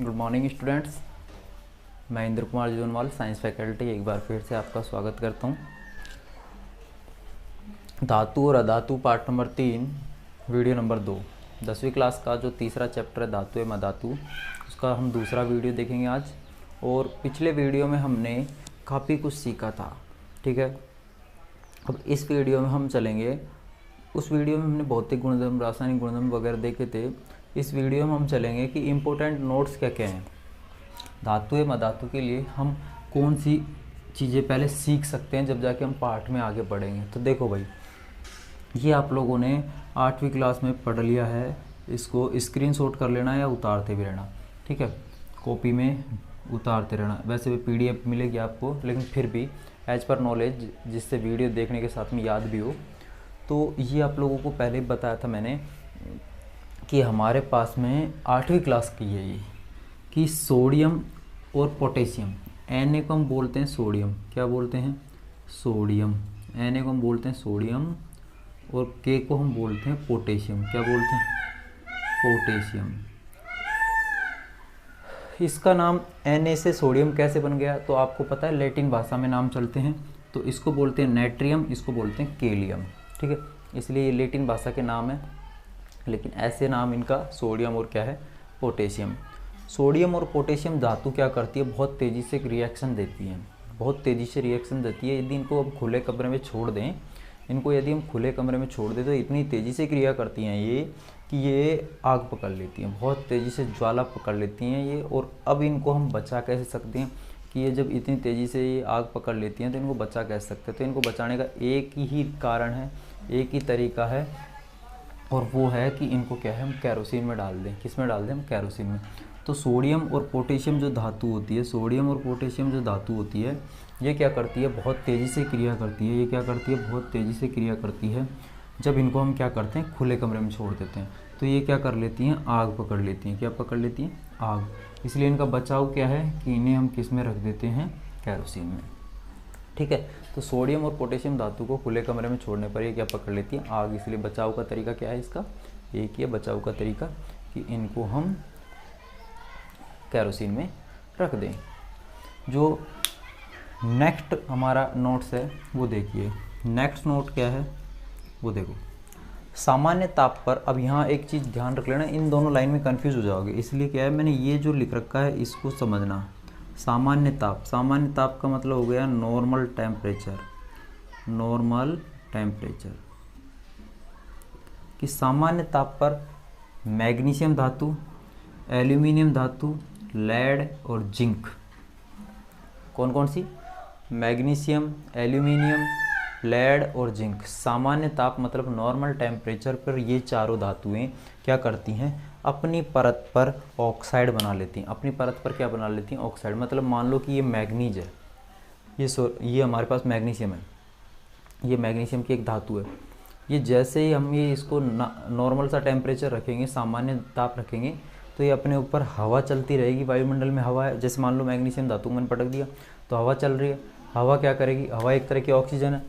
Good morning students. मैं Indra Kumar Jonwal, science faculty, एक बार फिर से आपका स्वागत करता हूँ। धातु और अधातु पार्ट नंबर 3 वीडियो नंबर 2 10वीं क्लास का जो तीसरा चैप्टर है धातु एवं अधातु, उसका हम दूसरा वीडियो देखेंगे आज। और पिछले वीडियो में हमने काफ़ी कुछ सीखा था, ठीक है। अब इस वीडियो में हम चलेंगे, उस वीडियो में हमने भौतिक गुणधर्म, रासायनिक गुणधर्म वगैरह देखे थे। इस वीडियो में हम चलेंगे कि इम्पोर्टेंट नोट्स क्या क्या हैं। धातु एवं अधातु के लिए हम कौन सी चीज़ें पहले सीख सकते हैं, जब जाके हम पाठ में आगे बढ़ेंगे। तो देखो भाई, ये आप लोगों ने 8वीं क्लास में पढ़ लिया है, इसको स्क्रीनशॉट कर लेना या उतारते भी रहना, ठीक है। कॉपी में उतारते रहना, वैसे भी PDF मिलेगी आपको, लेकिन फिर भी एज पर नॉलेज, जिससे वीडियो देखने के साथ में याद भी हो। तो ये आप लोगों को पहले बताया था मैंने कि हमारे पास में 8वीं क्लास की है ये, कि सोडियम और पोटेशियम। Na को हम बोलते हैं सोडियम, क्या बोलते हैं? सोडियम। Na को हम बोलते हैं सोडियम और K को हम बोलते हैं पोटेशियम, क्या बोलते हैं? पोटेशियम। इसका नाम Na से सोडियम कैसे बन गया? तो आपको पता है, लैटिन भाषा में नाम चलते हैं, तो इसको बोलते हैं नेट्रियम, इसको बोलते हैं केलियम, ठीक है। इसलिए ये लैटिन भाषा के नाम है, लेकिन ऐसे नाम इनका सोडियम और क्या है? पोटेशियम। सोडियम और पोटेशियम धातु क्या करती है? बहुत तेज़ी से रिएक्शन देती है, बहुत तेज़ी से रिएक्शन देती है। यदि इनको अब खुले कमरे में छोड़ दें, इनको यदि हम खुले कमरे में छोड़ दें तो इतनी तेज़ी से क्रिया करती हैं ये कि ये आग पकड़ लेती हैं, बहुत तेज़ी से ज्वाला पकड़ लेती हैं ये। और अब इनको हम बचा कैसे सकते हैं कि ये जब इतनी तेज़ी से ये आग पकड़ लेती हैं तो इनको बचा कैसे सकते हैं? तो इनको बचाने का एक ही कारण है, एक ही तरीका है, और वो है कि इनको क्या है, हम केरोसिन में डाल दें। किस में डाल दें? हम केरोसिन में। तो सोडियम और पोटेशियम जो धातु होती है, सोडियम और पोटेशियम जो धातु होती है, ये क्या करती है? बहुत तेज़ी से क्रिया करती है। ये क्या करती है? बहुत तेज़ी से क्रिया करती है। जब इनको हम क्या करते हैं? खुले कमरे में छोड़ देते हैं, तो ये क्या कर लेती हैं? आग पकड़ लेती हैं। क्या पकड़ लेती हैं? आग। इसलिए इनका बचाव क्या है कि इन्हें हम किस में रख देते हैं? केरोसिन में, ठीक है। तो सोडियम और पोटेशियम धातु को खुले कमरे में छोड़ने पर ये क्या पकड़ लेती है? आग। इसलिए बचाव का तरीका क्या है इसका? एक ही है बचाव का तरीका कि इनको हम केरोसिन में रख दें। जो नेक्स्ट हमारा नोट्स है वो देखिए। नेक्स्ट नोट क्या है वो देखो, सामान्य ताप पर। अब यहाँ एक चीज़ ध्यान रख लेना, इन दोनों लाइन में कंफ्यूज हो जाओगे, इसलिए क्या है, मैंने ये जो लिख रखा है इसको समझना। सामान्य ताप, सामान्य ताप का मतलब हो गया नॉर्मल टेम्परेचर। नॉर्मल टेम्परेचर कि सामान्य ताप पर मैग्नीशियम धातु, एल्यूमिनियम धातु, लेड और जिंक, कौन कौन सी? मैग्नीशियम, एल्यूमिनियम, लेड और जिंक। सामान्य ताप मतलब नॉर्मल टेम्परेचर पर ये चारों धातुएं क्या करती हैं? अपनी परत पर ऑक्साइड बना लेती हैं। अपनी परत पर क्या बना लेती हैं? ऑक्साइड। मतलब मान लो कि ये मैग्नीज है, ये हमारे पास मैग्नीशियम है, ये मैग्नीशियम की एक धातु है। ये जैसे ही हम ये इसको नॉर्मल सा टेम्परेचर रखेंगे, सामान्य ताप रखेंगे, तो ये अपने ऊपर हवा चलती रहेगी। वायुमंडल में हवा है, जैसे मान लो मैग्नीशियम धातु मैंने पटक दिया तो हवा चल रही है। हवा क्या करेगी? हवा एक तरह की ऑक्सीजन है,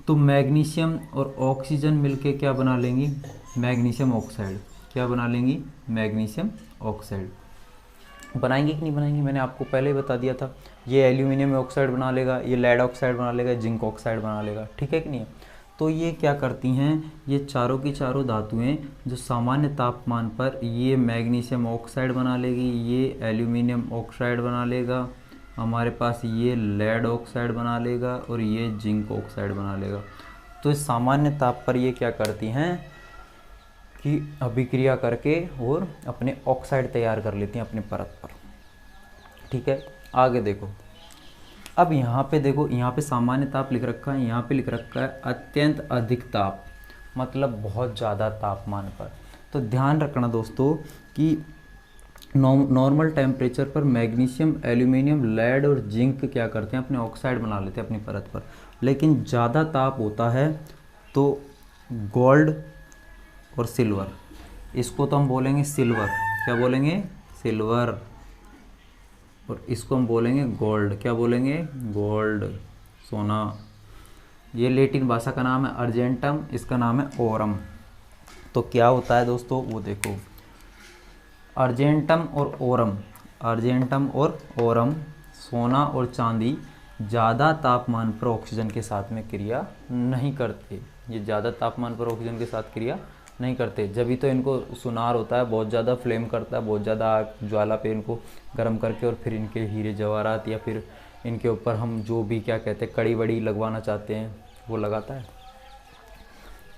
तो मैग्नीशियम और ऑक्सीजन मिलके क्या बना लेंगी? Magnesium oxide. क्या बना लेंगी? Magnesium oxide. बनाएंगी कि नहीं बनाएंगी? मैंने आपको पहले ही बता दिया था। ये एल्यूमिनियम ऑक्साइड बना लेगा, ये लेड ऑक्साइड बना लेगा, जिंक ऑक्साइड बना लेगा, ठीक है कि नहीं? तो ये क्या करती हैं? ये चारों की चारों धातुएं जो सामान्य तापमान पर, ये मैग्नीशियम ऑक्साइड बना लेगी, ये एल्यूमिनियम ऑक्साइड बना लेगा, हमारे पास ये लेड ऑक्साइड बना लेगा और ये जिंक ऑक्साइड बना लेगा। तो इस सामान्य ताप पर ये क्या करती हैं कि अभिक्रिया करके और अपने ऑक्साइड तैयार कर लेती हैं अपनी परत पर, ठीक है। आगे देखो, अब यहाँ पे देखो, यहाँ पे सामान्य ताप लिख रखा है, यहाँ पे लिख रखा है अत्यंत अधिक ताप, मतलब बहुत ज़्यादा तापमान पर। तो ध्यान रखना दोस्तों कि नॉर्मल टेम्परेचर पर मैग्नीशियम, एल्यूमिनियम, लेड और जिंक क्या करते हैं? अपने ऑक्साइड बना लेते हैं अपनी परत पर। लेकिन ज़्यादा ताप होता है तो गोल्ड और सिल्वर, इसको तो हम बोलेंगे सिल्वर। क्या बोलेंगे? सिल्वर। और इसको हम बोलेंगे गोल्ड। क्या बोलेंगे? गोल्ड, सोना। ये लैटिन भाषा का नाम है अर्जेंटम, इसका नाम है ओरम। तो क्या होता है दोस्तों वो देखो, अर्जेंटम और ओरम, अर्जेंटम और ओरम, सोना और चांदी ज़्यादा तापमान पर ऑक्सीजन के साथ में क्रिया नहीं करते। ये ज़्यादा तापमान पर ऑक्सीजन के साथ क्रिया नहीं करते, जब भी तो इनको सुनार होता है, बहुत ज़्यादा फ्लेम करता है, बहुत ज़्यादा आग ज्वाला पे इनको गर्म करके और फिर इनके हीरे जवाहरात या फिर इनके ऊपर हम जो भी क्या कहते हैं कड़ी वड़ी लगवाना चाहते हैं वो लगाता है।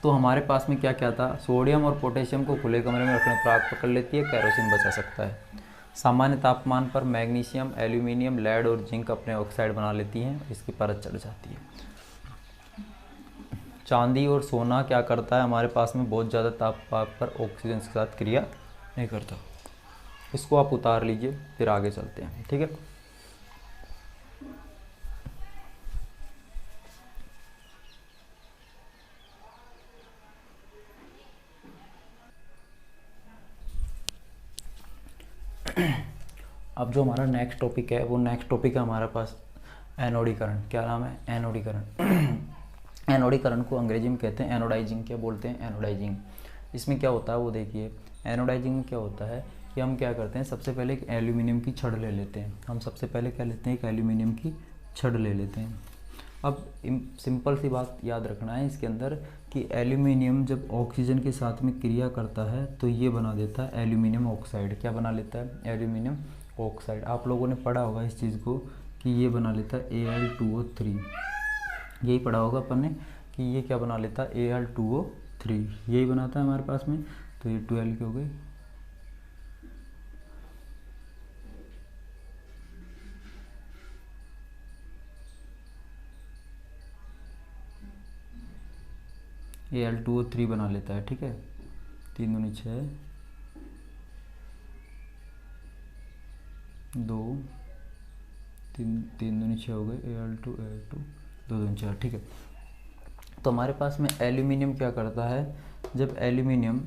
तो हमारे पास में क्या क्या था, सोडियम और पोटेशियम को खुले कमरे में रखने पर आग पकड़ लेती है, केरोसिन बचा सकता है। सामान्य तापमान पर मैग्नीशियम, एल्यूमिनियम, लेड और जिंक अपने ऑक्साइड बना लेती हैं, इसकी परत चढ़ जाती है। चांदी और सोना क्या करता है, हमारे पास में बहुत ज़्यादा तापमान पर ऑक्सीजन के साथ क्रिया नहीं करता। इसको आप उतार लीजिए, फिर आगे चलते हैं, ठीक है। अब जो हमारा नेक्स्ट टॉपिक है, वो नेक्स्ट टॉपिक है हमारे पास एनोडीकरण। क्या नाम है, एनोडीकरण। एनोडीकरण को अंग्रेजी में कहते हैं एनोडाइजिंग। क्या बोलते हैं, एनोडाइजिंग। इसमें क्या होता है वो देखिए, एनोडाइजिंग में क्या होता है कि हम क्या करते हैं, सबसे पहले एक एल्यूमिनियम की छड़ ले लेते हैं। हम सबसे पहले क्या लेते हैं, एक एल्यूमिनियम की छड़ ले लेते हैं। अब सिंपल सी बात याद रखना है इसके अंदर कि एल्यूमिनियम जब ऑक्सीजन के साथ में क्रिया करता है तो ये बना देता है एल्यूमिनियम ऑक्साइड। क्या बना लेता है, एल्यूमिनियम ऑक्साइड। आप लोगों ने पढ़ा होगा इस चीज़ को कि ये बना लेता है Al2O3। यही पढ़ा होगा अपन ने कि ये क्या बना लेता है, Al2O3 यही बनाता है हमारे पास में। तो ये 12 के हो गए। Al2O3 बना लेता है, ठीक है। 3 दूनी 6, 2 3 दूनी 6 हो गए, Al2 2 दूनी 4, ठीक है। तो हमारे पास में एल्यूमिनियम क्या करता है, जब एल्यूमिनियम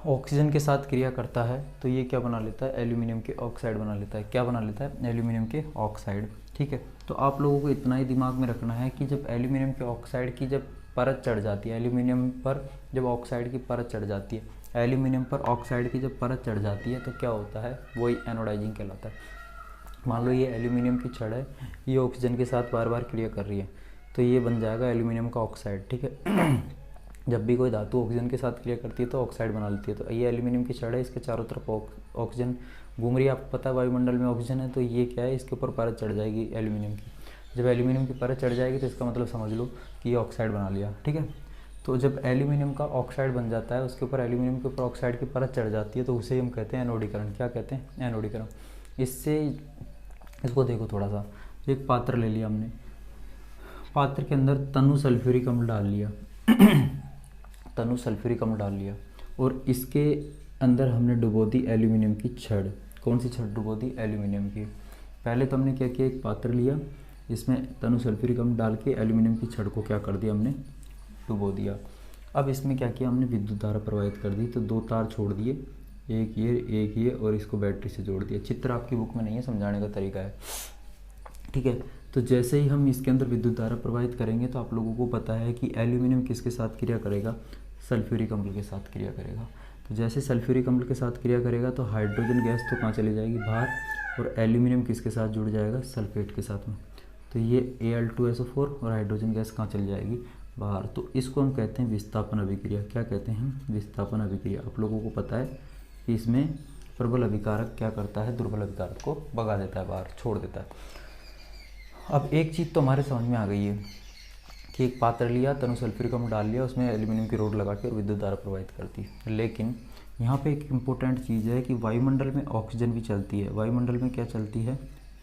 ऑक्सीजन के साथ क्रिया करता है तो ये क्या बना लेता है, एल्यूमिनियम के ऑक्साइड बना लेता है। क्या बना लेता है, एल्यूमिनियम के ऑक्साइड, ठीक है। तो आप लोगों को इतना ही दिमाग में रखना है कि जब एल्यूमिनियम के ऑक्साइड की जब परत चढ़ जाती है, एल्यूमिनियम पर जब ऑक्साइड की परत चढ़ जाती है, एल्यूमिनियम पर ऑक्साइड की जब परत चढ़ जाती है तो क्या होता है, वही एनोडाइजिंग कहलाता है। मान लो ये एल्यूमिनियम की छड़ है, ये ऑक्सीजन के साथ बार बार क्रिया कर रही है तो ये बन जाएगा एल्यूमिनियम का ऑक्साइड, ठीक है। जब भी कोई धातु ऑक्सीजन के साथ क्रिया करती है तो ऑक्साइड बना लेती है। तो ये एल्यूमिनियम की छड़ है, इसके चारों तरफ ऑक्सीजन घूम रही है। आपको पता है वायुमंडल में ऑक्सीजन है, तो ये क्या है, इसके ऊपर परत चढ़ जाएगी एल्यूमिनियम की। जब एल्यूमिनियम की परत चढ़ जाएगी तो इसका मतलब समझ लो कि ये ऑक्साइड बना लिया, ठीक है। तो जब एल्यूमिनियम का ऑक्साइड बन जाता है, उसके ऊपर एल्यूमिनियम के ऊपर ऑक्साइड की परत चढ़ जाती है तो उसे हम कहते हैं एनोडीकरण। क्या कहते हैं, एनोडीकरण। इससे इसको देखो थोड़ा सा, एक पात्र ले लिया हमने, पात्र के अंदर तनु सल्फ्यूरिक अम्ल डाल लिया तनु सल्फ्यूरिक अम्ल डाल लिया और इसके अंदर हमने डुबो दी एल्यूमिनियम की छड़। कौन सी छड़ डुबो दी, एल्यूमिनियम की। पहले तो हमने क्या किया, एक पात्र लिया, इसमें तनु सल्फ्यूरिक अम्ल डाल के एल्यूमिनियम की छड़ को क्या कर दिया, हमने डुबो दिया। अब इसमें क्या किया, हमने विद्युत धारा प्रवाहित कर दी। तो 2 तार छोड़ दिए, एक ये और इसको बैटरी से जोड़ दिया। चित्र आपकी बुक में नहीं है, समझाने का तरीका है, ठीक है। तो जैसे ही हम इसके अंदर विद्युत धारा प्रवाहित करेंगे तो आप लोगों को पता है कि एल्यूमिनियम किसके साथ क्रिया करेगा, सल्फ्यूरिक अम्ल के साथ क्रिया करेगा। तो जैसे सल्फ्यूरिक अम्ल के साथ क्रिया करेगा तो हाइड्रोजन गैस तो कहाँ चली जाएगी, बाहर, और एल्यूमिनियम किसके साथ जुड़ जाएगा, सल्फेट के साथ में। तो ये Al2SO4 और हाइड्रोजन गैस कहाँ चली जाएगी, बाहर। तो इसको हम कहते हैं विस्थापन अभिक्रिया। क्या कहते हैं हम, विस्थापन अभिक्रिया। आप लोगों को पता है कि इसमें प्रबल अभिकारक क्या करता है, दुर्बल अभिकारक को भगा देता है, बाहर छोड़ देता है। अब एक चीज़ तो हमारे समझ में आ गई है कि एक पात्र लिया, तनु सल्फ्यूरिक अम्ल डाल लिया, उसमें एल्यूमिनियम की रोड लगा के और विद्युत धारा प्रवाहित करती है। लेकिन यहाँ पे एक इम्पोर्टेंट चीज़ है कि वायुमंडल में ऑक्सीजन भी चलती है। वायुमंडल में क्या चलती है,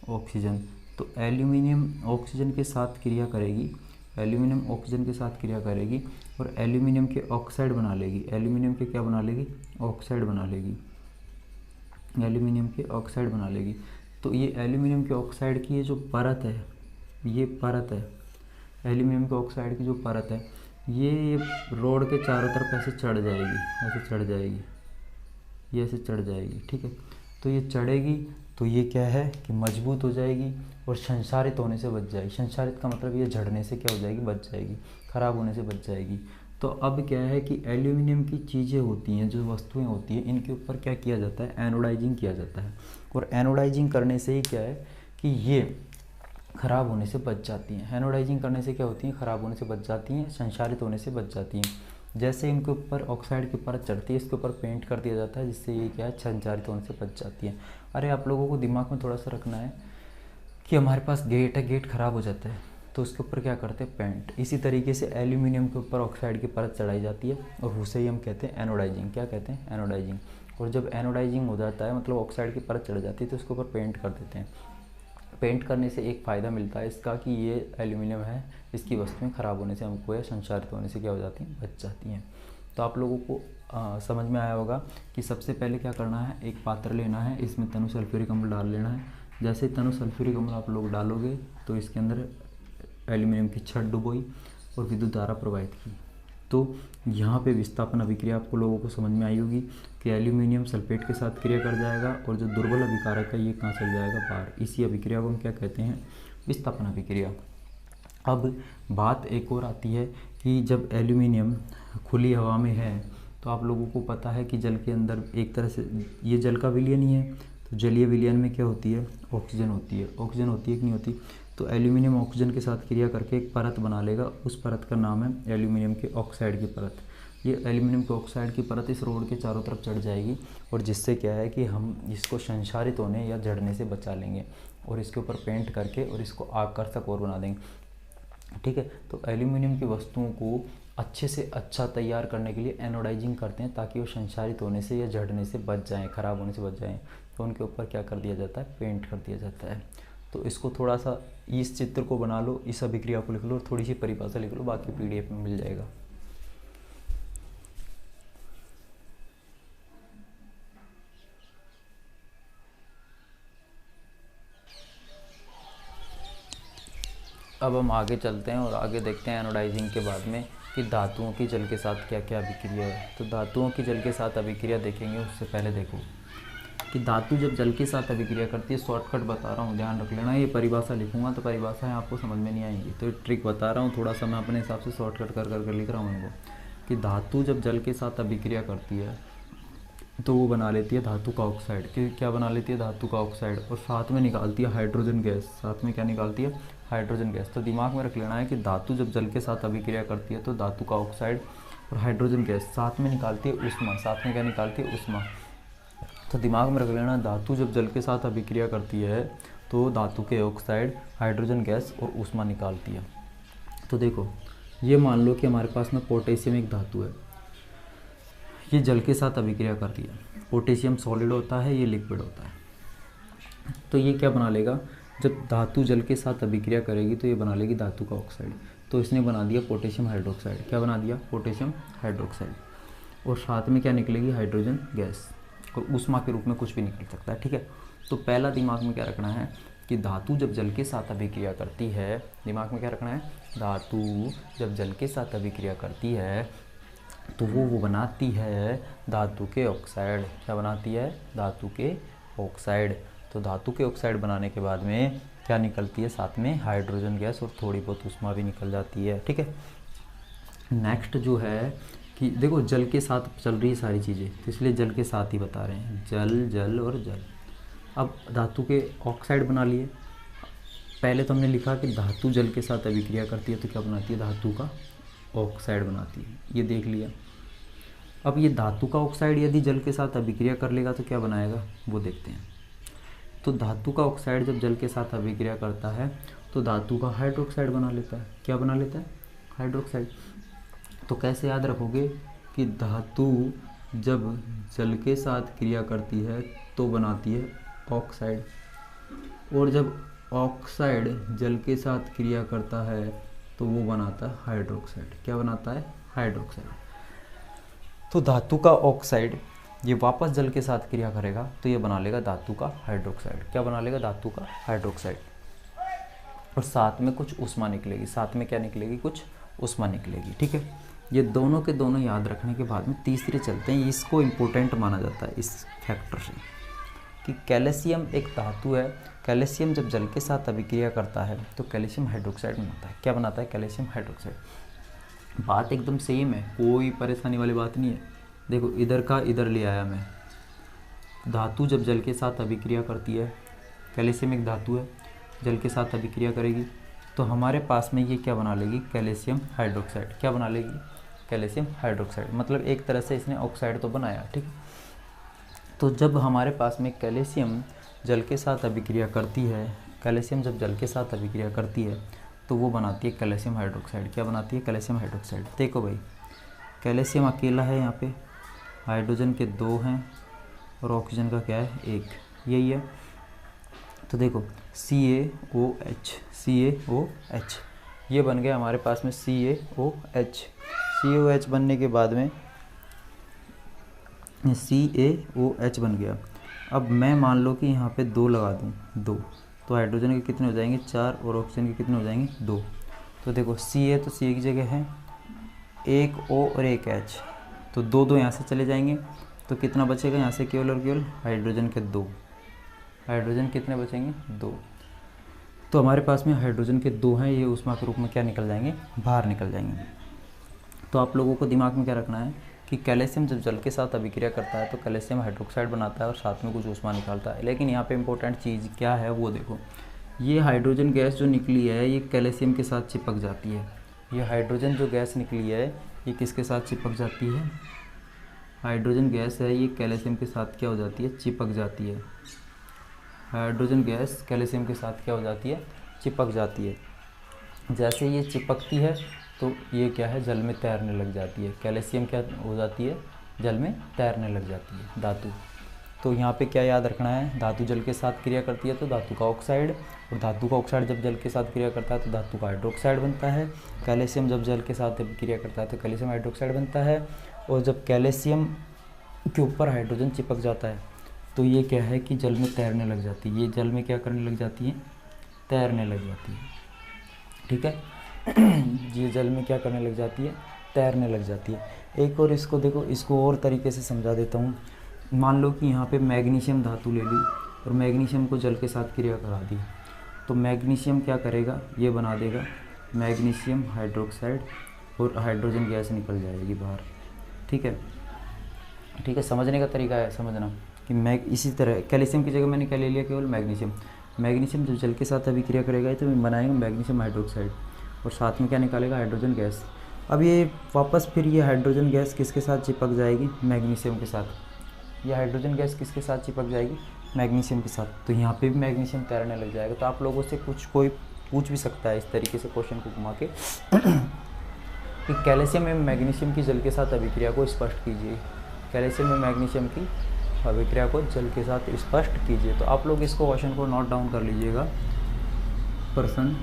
ऑक्सीजन। तो एल्यूमिनियम ऑक्सीजन के साथ क्रिया करेगी, एल्यूमिनियम ऑक्सीजन के साथ क्रिया करेगी और एल्यूमिनियम के ऑक्साइड बना लेगी। एल्यूमिनियम के क्या बना लेगी, ऑक्साइड बना लेगी, एल्यूमिनियम के ऑक्साइड बना लेगी। तो ये एल्यूमिनियम के ऑक्साइड की ये जो परत है, ये परत है एल्यूमिनियम के ऑक्साइड की जो परत है, ये रोड के चारों तरफ ऐसे चढ़ जाएगी, ऐसे चढ़ जाएगी, ये ऐसे चढ़ जाएगी, ठीक है। तो ये चढ़ेगी तो ये क्या है कि मजबूत हो जाएगी और संसारित होने से बच जाएगी। संसारित का मतलब ये झड़ने से क्या हो जाएगी, बच जाएगी, ख़राब होने से बच जाएगी। तो अब क्या है कि एल्यूमिनियम की चीज़ें होती हैं, जो वस्तुएं होती हैं, इनके ऊपर क्या किया जाता है, एनोडाइजिंग किया जाता है। और एनोडाइजिंग करने से ही क्या है कि ये ख़राब होने से बच जाती हैं। एनोडाइजिंग करने से क्या होती हैं, ख़राब होने से बच जाती हैं, संक्षारित होने से बच जाती हैं। जैसे इनके ऊपर ऑक्साइड की परत चढ़ती है, इसके ऊपर पेंट कर दिया जाता है, जिससे ये क्या है, संचारित होने से बच जाती है। अरे आप लोगों को दिमाग में थोड़ा सा रखना है कि हमारे पास गेट है, गेट ख़राब हो जाता है तो उसके ऊपर क्या करते हैं, पेंट। इसी तरीके से एल्यूमिनियम के ऊपर ऑक्साइड की परत चढ़ाई जाती है और उसे ही हम कहते हैं एनोडाइजिंग। क्या कहते हैं, एनोडाइजिंग। और जब एनोडाइजिंग हो जाता है, मतलब ऑक्साइड की परत चढ़ जाती है, तो उसके ऊपर पेंट कर देते हैं। पेंट करने से एक फ़ायदा मिलता है इसका कि ये एल्यूमिनियम है, इसकी वस्तुएं ख़राब होने से हमको या संचारित होने से क्या हो जाती हैं, बच जाती हैं। तो आप लोगों को समझ में आया होगा कि सबसे पहले क्या करना है, एक पात्र लेना है, इसमें तनु सल्फ्यूरिक अम्ल डाल लेना है। जैसे तनु सल्फ्यूरिक अम्ल आप लोग डालोगे तो इसके अंदर एल्यूमिनियम की छड़ डुबोई और विद्युत धारा प्रवाहित की। तो यहाँ पे विस्थापन अभिक्रिया आपको लोगों को समझ में आई होगी कि एल्यूमिनियम सल्फेट के साथ क्रिया कर जाएगा और जो दुर्बल अभिकारक है ये कहाँ चल जाएगा, बाहर। इसी अभिक्रिया को हम क्या कहते हैं, विस्थापन अभिक्रिया। अब बात एक और आती है कि जब एल्यूमिनियम खुली हवा में है तो आप लोगों को पता है कि जल के अंदर एक तरह से ये जल का विलयन ही है, तो जलीय विलयन में क्या होती है, ऑक्सीजन होती है। ऑक्सीजन होती है कि नहीं होती, तो एल्यूमिनियम ऑक्सीजन के साथ क्रिया करके एक परत बना लेगा, उस परत का नाम है एल्यूमिनियम के ऑक्साइड की परत। ये एल्यूमिनियम के ऑक्साइड की परत इस रोड के चारों तरफ चढ़ जाएगी और जिससे क्या है कि हम इसको संक्षारित होने या जड़ने से बचा लेंगे और इसके ऊपर पेंट करके और इसको आकर्षक और बना देंगे। ठीक है, तो एल्यूमिनियम की वस्तुओं को अच्छे से अच्छा तैयार करने के लिए एनोडाइजिंग करते हैं ताकि वो संक्षारित होने से या झड़ने से बच जाएं, ख़राब होने से बच जाएं। तो उनके ऊपर क्या कर दिया जाता है, पेंट कर दिया जाता है। तो इसको थोड़ा सा इस चित्र को बना लो, इस अभिक्रिया को लिख लो और थोड़ी सी परिभाषा लिख लो, बाकी PDF में मिल जाएगा। अब हम आगे चलते हैं और आगे देखते हैं एनोडाइजिंग के बाद में कि धातुओं की जल के साथ क्या क्या अभिक्रिया है। तो धातुओं की जल के साथ अभिक्रिया देखेंगे, उससे पहले देखो कि धातु जब जल के साथ अभिक्रिया करती है, शॉर्टकट बता रहा हूँ, ध्यान रख लेना। ये परिभाषा लिखूंगा तो परिभाषाएं आपको समझ में नहीं आएंगी, तो ट्रिक बता रहा हूँ, थोड़ा सा मैं अपने हिसाब से शॉर्टकट कर लिख रहा हूँ इनको। कि धातु जब जल के साथ अभिक्रिया करती है तो वो बना लेती है धातु का ऑक्साइड। क्या बना लेती है, धातु का ऑक्साइड, और साथ में निकालती है हाइड्रोजन गैस। साथ में क्या निकालती है, हाइड्रोजन गैस। तो दिमाग में रख लेना है कि धातु जब जल के साथ अभिक्रिया करती है तो धातु का ऑक्साइड और हाइड्रोजन गैस साथ में निकालती है उष्मा। साथ में क्या निकालती है, उष्मा। तो दिमाग में रख लेना, धातु जब जल के साथ अभिक्रिया करती है तो धातु के ऑक्साइड, हाइड्रोजन गैस और उष्मा निकालती है। तो देखो, ये मान लो कि हमारे पास में पोटेशियम एक धातु है, ये जल के साथ अभिक्रिया कर रही है। पोटेशियम सॉलिड होता है, ये लिक्विड होता है। तो ये क्या बना लेगा, जब धातु जल के साथ अभिक्रिया करेगी तो ये बना लेगी धातु का ऑक्साइड। तो इसने बना दिया पोटेशियम हाइड्रोक्साइड। क्या बना दिया, पोटेशियम हाइड्रोक्साइड। और साथ में क्या निकलेगी, हाइड्रोजन गैस, और ऊष्मा के रूप में कुछ भी निकल सकता है। ठीक है, तो पहला दिमाग में क्या रखना है कि धातु जब जल के साथ अभिक्रिया करती है, दिमाग में क्या रखना है, धातु जब जल के साथ अभिक्रिया करती है तो वो बनाती है धातु के ऑक्साइड। क्या बनाती है, धातु के ऑक्साइड। तो धातु के ऑक्साइड बनाने के बाद में क्या निकलती है, साथ में हाइड्रोजन गैस और थोड़ी बहुत उष्मा भी निकल जाती है। ठीक है, नेक्स्ट जो है कि देखो जल के साथ चल रही है सारी चीज़ें, तो इसलिए जल के साथ ही बता रहे हैं, जल जल और जल। अब धातु के ऑक्साइड बना लिए। पहले तो हमने लिखा कि धातु जल के साथ अभिक्रिया करती है तो क्या बनाती है, धातु का ऑक्साइड बनाती है, ये देख लिया। अब ये धातु का ऑक्साइड यदि जल के साथ अभिक्रिया कर लेगा तो क्या बनाएगा, वो देखते हैं। तो धातु का ऑक्साइड जब जल के साथ अभिक्रिया करता है तो धातु का हाइड्रोक्साइड बना लेता है। क्या बना लेता है, हाइड्रोक्साइड। तो कैसे याद रखोगे कि धातु जब जल के साथ क्रिया करती है तो बनाती है ऑक्साइड, और जब ऑक्साइड जल के साथ क्रिया करता है तो वो बनाता है हाइड्रोक्साइड। क्या बनाता है, हाइड्रोक्साइड। तो धातु का ऑक्साइड ये वापस जल के साथ क्रिया करेगा तो ये बना लेगा धातु का हाइड्रोक्साइड। क्या बना लेगा, धातु का हाइड्रोक्साइड। और साथ में कुछ उष्मा निकलेगी, साथ में क्या निकलेगी, कुछ उष्मा निकलेगी। ठीक है, ये दोनों के दोनों याद रखने के बाद में तीसरे चलते हैं। इसको इम्पोर्टेंट माना जाता है इस फैक्टर से कि कैल्शियम एक धातु है। कैल्शियम जब जल के साथ अभिक्रिया करता है तो कैल्शियम हाइड्रोक्साइड बनाता है। क्या बनाता है, कैल्शियम हाइड्रोक्साइड। बात एकदम सेम है, कोई परेशानी वाली बात नहीं है। देखो इधर का इधर ले आया मैं। धातु जब जल के साथ अभिक्रिया करती है, कैल्शियम एक धातु है, जल के साथ अभिक्रिया करेगी तो हमारे पास में ये क्या बना लेगी, कैल्शियम हाइड्रोक्साइड। क्या बना लेगी, कैल्शियम हाइड्रोक्साइड। मतलब एक तरह से इसने ऑक्साइड तो बनाया, ठीक। तो जब हमारे पास में कैल्शियम जल के साथ अभिक्रिया करती है, कैल्शियम जब जल के साथ अभिक्रिया करती है तो वो बनाती है कैल्शियम हाइड्रोक्साइड। क्या बनाती है, कैल्शियम हाइड्रोक्साइड। देखो भाई कैल्शियम अकेला है, यहाँ पे हाइड्रोजन के 2 हैं और ऑक्सीजन का क्या है, 1, यही है। तो देखो CaOH, CaOH ये बन गया हमारे पास में CaOH। CaOH बनने के बाद में CaOH बन गया। अब मैं मान लो कि यहाँ पे 2 लगा दूँ, 2, तो हाइड्रोजन के कितने हो जाएंगे, 4, और ऑक्सीजन के कितने हो जाएंगे, 2। तो देखो Ca तो Ca की जगह है 1 O और 1 H, तो 2 यहाँ से चले जाएंगे, तो कितना बचेगा यहाँ से, केवल और केवल हाइड्रोजन के 2। हाइड्रोजन कितने बचेंगे, 2। तो हमारे पास में हाइड्रोजन के 2 हैं, ये ऊष्मा के रूप में क्या निकल जाएंगे, बाहर निकल जाएंगे। तो आप लोगों को दिमाग में क्या रखना है कि कैल्शियम जब जल के साथ अभिक्रिया करता है तो कैल्शियम हाइड्रोक्साइड बनाता है और साथ में कुछ ऊष्मा निकालता है। लेकिन यहाँ पे इंपॉर्टेंट चीज़ क्या है वो देखो, ये हाइड्रोजन गैस जो निकली है ये कैल्शियम के साथ चिपक जाती है। ये हाइड्रोजन जो गैस निकली है ये किसके साथ चिपक जाती है, हाइड्रोजन गैस है ये कैल्शियम के साथ क्या हो जाती है, चिपक जाती है। हाइड्रोजन गैस कैल्शियम के साथ क्या हो जाती है, चिपक जाती है। जैसे ये चिपकती है तो ये क्या है, जल में तैरने लग जाती है। कैल्शियम क्या हो जाती है, जल में तैरने लग जाती है, धातु। तो यहाँ पे क्या याद रखना है, धातु जल के साथ क्रिया करती है तो धातु का ऑक्साइड, और धातु का ऑक्साइड जब जल के साथ क्रिया करता है तो धातु का हाइड्रोक्साइड बनता है। कैल्शियम जब जल के साथ क्रिया करता है तो कैल्शियम हाइड्रोक्साइड बनता है। और जब कैल्शियम के ऊपर हाइड्रोजन चिपक जाता है तो ये क्या है कि जल में तैरने लग जाती है। ये जल में क्या करने लग जाती है, तैरने लग जाती है, ठीक है। ये जल में क्या करने लग जाती है, तैरने लग जाती है। एक और इसको देखो, इसको और तरीके से समझा देता हूँ। मान लो कि यहाँ पे मैग्नीशियम धातु ले ली और मैग्नीशियम को जल के साथ क्रिया करा दी, तो मैग्नीशियम क्या करेगा, ये बना देगा मैग्नीशियम हाइड्रोक्साइड और हाइड्रोजन गैस निकल जाएगी बाहर, ठीक है। ठीक है, समझने का तरीका है, समझना कि इसी तरह कैल्शियम की जगह मैंने क्या ले लिया, केवल मैग्नीशियम। मैग्नीशियम जब जल के साथ अभिक्रिया करेगा तो बनाएगा मैग्नीशियम हाइड्रोक्साइड और साथ में क्या निकालेगा, हाइड्रोजन गैस। अब ये वापस फिर ये हाइड्रोजन गैस किसके साथ चिपक जाएगी, मैग्नीशियम के साथ। ये हाइड्रोजन गैस किसके साथ चिपक जाएगी, मैग्नीशियम के साथ। तो यहाँ पे भी मैग्नीशियम तैरने लग जाएगा। तो आप लोगों से कोई पूछ भी सकता है इस तरीके से क्वेश्चन को घुमा के कि कैल्शियम एवं मैग्नीशियम की जल के साथ अभिक्रिया को स्पष्ट कीजिए। कैल्शियम एवं मैग्नीशियम की अभिक्रिया को जल के साथ स्पष्ट कीजिए। तो आप लोग इसको क्वेश्चन को नोट डाउन कर लीजिएगा। प्रश्न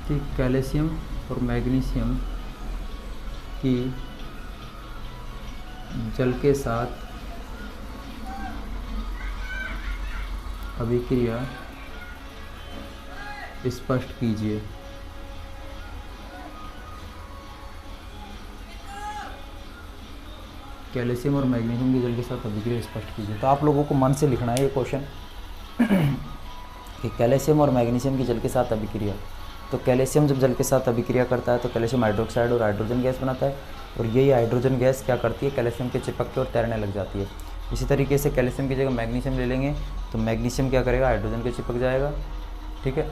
कि कैल्शियम और मैग्नीशियम की जल के साथ अभिक्रिया स्पष्ट कीजिए। कैल्शियम और मैग्नीशियम की जल के साथ अभिक्रिया स्पष्ट कीजिए। तो आप लोगों को मन से लिखना है ये क्वेश्चन कि कैल्शियम और मैग्नीशियम की जल के साथ अभिक्रिया। तो कैल्शियम जब जल के साथ अभिक्रिया करता है तो कैल्शियम हाइड्रोक्साइड और हाइड्रोजन गैस बनाता है, और यही हाइड्रोजन गैस क्या करती है, कैल्शियम के चिपक के और तैरने लग जाती है। इसी तरीके से कैल्शियम की जगह मैग्नीशियम ले लेंगे तो मैग्नीशियम क्या करेगा, हाइड्रोजन के चिपक जाएगा, ठीक है।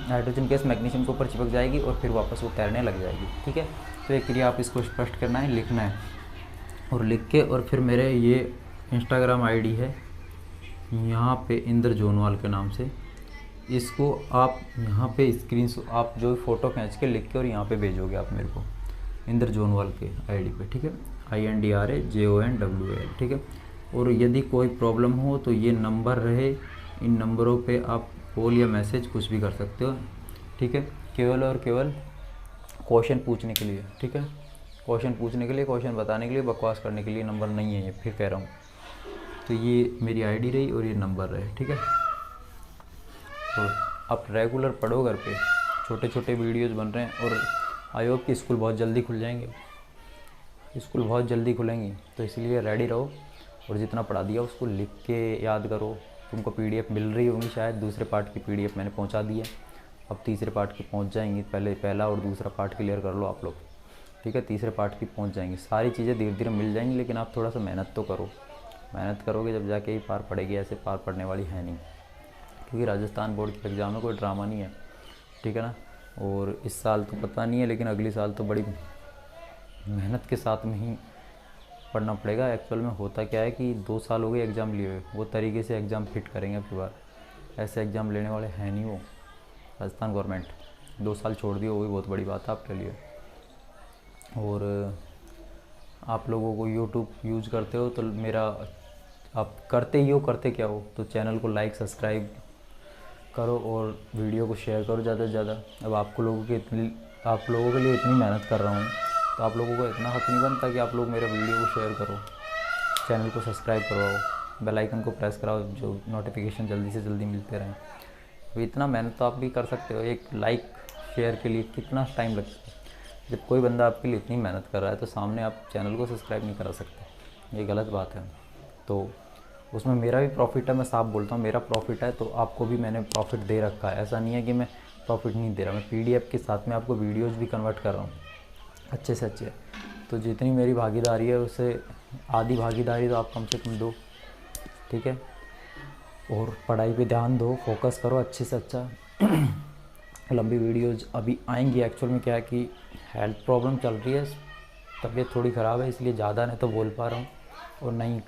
हाइड्रोजन गैस मैग्नीशियम के ऊपर चिपक जाएगी और फिर वापस वो तैरने लग जाएगी, ठीक है। तो एक क्रिया आप इसको स्पष्ट करना है, लिखना है, और लिख के और फिर मेरे ये इंस्टाग्राम आईडी है यहाँ पे इंद्र जोनवाल के नाम से, इसको आप यहाँ पे आप जो फ़ोटो खींच के लिख के और यहाँ पे भेजोगे आप मेरे को, इंद्र जोनवाल के आईडी पे, ठीक है, INDRAJONWAL, ठीक है। और यदि कोई प्रॉब्लम हो तो ये नंबर रहे, इन नंबरों पे आप कॉल या मैसेज कुछ भी कर सकते हो, ठीक है। केवल और केवल क्वेश्चन पूछने के लिए, ठीक है, क्वेश्चन पूछने के लिए, क्वेश्चन बताने के लिए, बकवास करने के लिए नंबर नहीं है ये, फिर कह रहा हूँ। तो ये मेरी आईडी रही और ये नंबर रहे, ठीक है। तो आप रेगुलर पढ़ो घर पे, छोटे छोटे वीडियोस बन रहे हैं, और आई होप कि स्कूल बहुत जल्दी खुल जाएंगे, स्कूल बहुत जल्दी खुलेंगे, तो इसलिए रेडी रहो और जितना पढ़ा दिया उसको लिख के याद करो। तुमको PDF मिल रही होंगी शायद, दूसरे पार्ट की PDF मैंने पहुंचा दी है, अब तीसरे पार्ट की पहुंच जाएंगी, पहले पहला और दूसरा पार्ट क्लियर कर लो आप लोग, ठीक है, तीसरे पार्ट की पहुंच जाएंगी, सारी चीज़ें धीरे धीरे मिल जाएंगी, लेकिन आप थोड़ा सा मेहनत तो करो, मेहनत करोगे जब जाके ही पार पड़ेगी, ऐसे पार पड़ने वाली है नहीं, क्योंकि राजस्थान बोर्ड के एग्ज़ाम में कोई ड्रामा नहीं है, ठीक है ना। और इस साल तो पता नहीं है, लेकिन अगली साल तो बड़ी मेहनत के साथ में ही पढ़ना पड़ेगा। एक्चुअल में होता क्या है कि 2 साल हो गए एग्ज़ाम लिए हुए, वो तरीके से एग्ज़ाम फिट करेंगे अब की बार, ऐसे एग्ज़ाम लेने वाले हैं नहीं वो राजस्थान गवर्नमेंट। 2 साल छोड़ दिए, वो भी बहुत बड़ी बात है आपके लिए। और आप लोगों को यूट्यूब यूज़ करते हो तो मेरा, आप करते ही हो, करते क्या हो, तो चैनल को लाइक सब्सक्राइब करो और वीडियो को शेयर करो ज़्यादा से ज़्यादा। अब आप लोगों के लिए इतनी मेहनत कर रहा हूँ, तो आप लोगों को इतना हक नहीं बनता कि आप लोग मेरे वीडियो को शेयर करो, चैनल को सब्सक्राइब करवाओ, बेल आइकन को प्रेस कराओ, जो नोटिफिकेशन जल्दी से जल्दी मिलते रहें। तो इतना मेहनत तो आप भी कर सकते हो, एक लाइक शेयर के लिए कितना टाइम लगता है। जब कोई बंदा आपके लिए इतनी मेहनत कर रहा है तो सामने आप चैनल को सब्सक्राइब नहीं करा सकते, ये गलत बात है। तो उसमें मेरा भी प्रॉफिट है, मैं साफ बोलता हूँ, मेरा प्रॉफिट है, तो आपको भी मैंने प्रॉफिट दे रखा है। ऐसा नहीं है कि मैं प्रॉफिट नहीं दे रहा, मैं PDF के साथ में आपको वीडियोज़ भी कन्वर्ट कर रहा हूँ अच्छे से अच्छे। तो जितनी मेरी भागीदारी है उससे आधी भागीदारी तो आप कम से कम दो, ठीक है। और पढ़ाई पे ध्यान दो, फोकस करो अच्छे से अच्छा। लंबी वीडियोज़ अभी आएंगी। एक्चुअल में क्या है कि हेल्थ प्रॉब्लम चल रही है, तबीयत थोड़ी ख़राब है, इसलिए ज़्यादा नहीं तो बोल पा रहा हूँ, और नहीं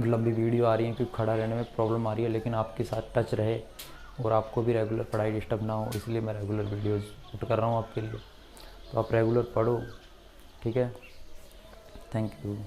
लंबी वीडियो आ रही है क्योंकि खड़ा रहने में प्रॉब्लम आ रही है। लेकिन आपके साथ टच रहे और आपको भी रेगुलर पढ़ाई डिस्टर्ब ना हो, इसलिए मैं रेगुलर वीडियोज़ शूट कर रहा हूँ आपके लिए। तो आप रेगुलर पढ़ो, ठीक है। Thank you.